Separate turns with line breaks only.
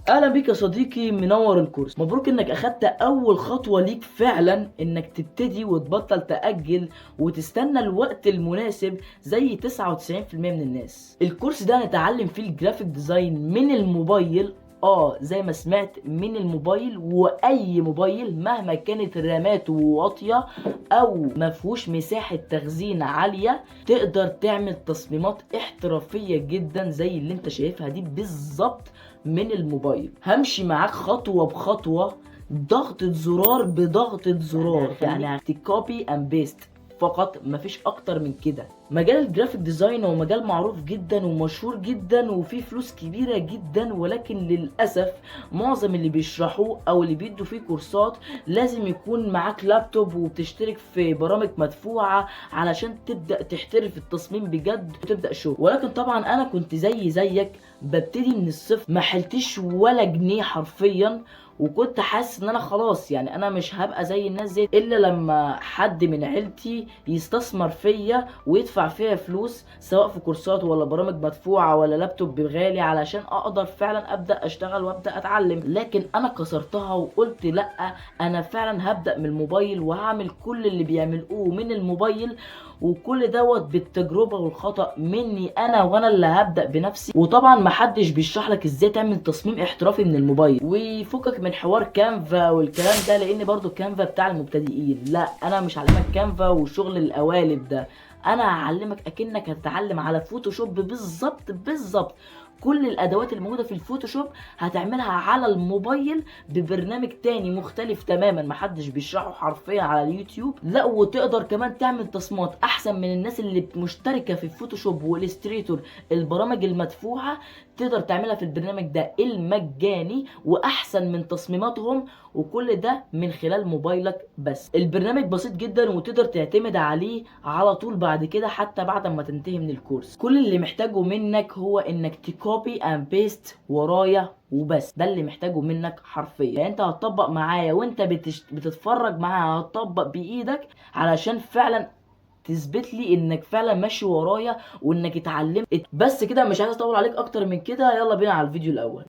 اهلا بيك يا صديقي، منور الكورس. مبروك انك اخدت اول خطوة ليك فعلا، انك تبتدي وتبطل تأجل وتستنى الوقت المناسب زي 99% من الناس. الكورس ده هنتعلم فيه الجرافيك ديزاين من الموبايل، زي ما سمعت، من الموبايل، واي موبايل مهما كانت راماته واطيه او مفهوش مساحه تخزين عاليه، تقدر تعمل تصميمات احترافيه جدا زي اللي انت شايفها دي بالظبط من الموبايل. همشي معاك خطوه بخطوه، ضغطة زرار بضغطة زرار، يعني هتكوبي اند بيست فقط، مفيش اكتر من كده. مجال الجرافيك ديزاين هو مجال معروف جدا ومشهور جدا وفيه فلوس كبيرة جدا، ولكن للأسف معظم اللي بيشرحوه او اللي بيدوا فيه كورسات لازم يكون معاك لابتوب وبتشترك في برامج مدفوعة علشان تبدأ تحترف التصميم بجد وتبدأ شغل. ولكن طبعا انا كنت زيك ببتدي من الصفر، ما حلتش ولا جنيه حرفيا، وكنت حاسس ان انا خلاص، يعني انا مش هبقى زي الناس دي الا لما حد من عيلتي يستثمر فيا ويدفع فيها فلوس، سواء في كورسات ولا برامج مدفوعه ولا لابتوب بغالي، علشان اقدر فعلا ابدا اشتغل وابدا اتعلم. لكن انا كسرتها وقلت لا، انا فعلا هبدا من الموبايل وهعمل كل اللي بيعملوه من الموبايل، وكل دوت بالتجربه والخطا مني انا، وانا اللي هبدا بنفسي. وطبعا محدش بيشرح لك ازاي تعمل تصميم احترافي من الموبايل. وفكك من حوار كانفا والكلام ده، لان برضو كانفا بتاع المبتدئين. لا، انا مش هعلمك كانفا وشغل القوالب ده، انا هعلمك اكنك هتتعلم على فوتوشوب بالظبط بالظبط. كل الادوات الموجوده في الفوتوشوب هتعملها على الموبايل ببرنامج تاني مختلف تماما محدش بيشرحه حرفيا على اليوتيوب. لا، وتقدر كمان تعمل تصميمات احسن من الناس اللي مشتركه في الفوتوشوب والستريتور، البرامج المدفوعه، تقدر تعملها في البرنامج ده المجاني واحسن من تصميماتهم، وكل ده من خلال موبايلك بس. البرنامج بسيط جدا وتقدر تعتمد عليه على طول بعد كده، حتى بعد ما تنتهي من الكورس. كل اللي محتاجه منك هو انك تكوبي اند بيست ورايا وبس، ده اللي محتاجه منك حرفيا. يعني انت هتطبق معايا وانت بتتفرج معايا، هتطبق بايدك علشان فعلا تثبت لي انك فعلا ماشي ورايا وانك اتعلمت. بس كده، مش عايز اطول عليك اكتر من كده، يلا بينا على الفيديو الاول.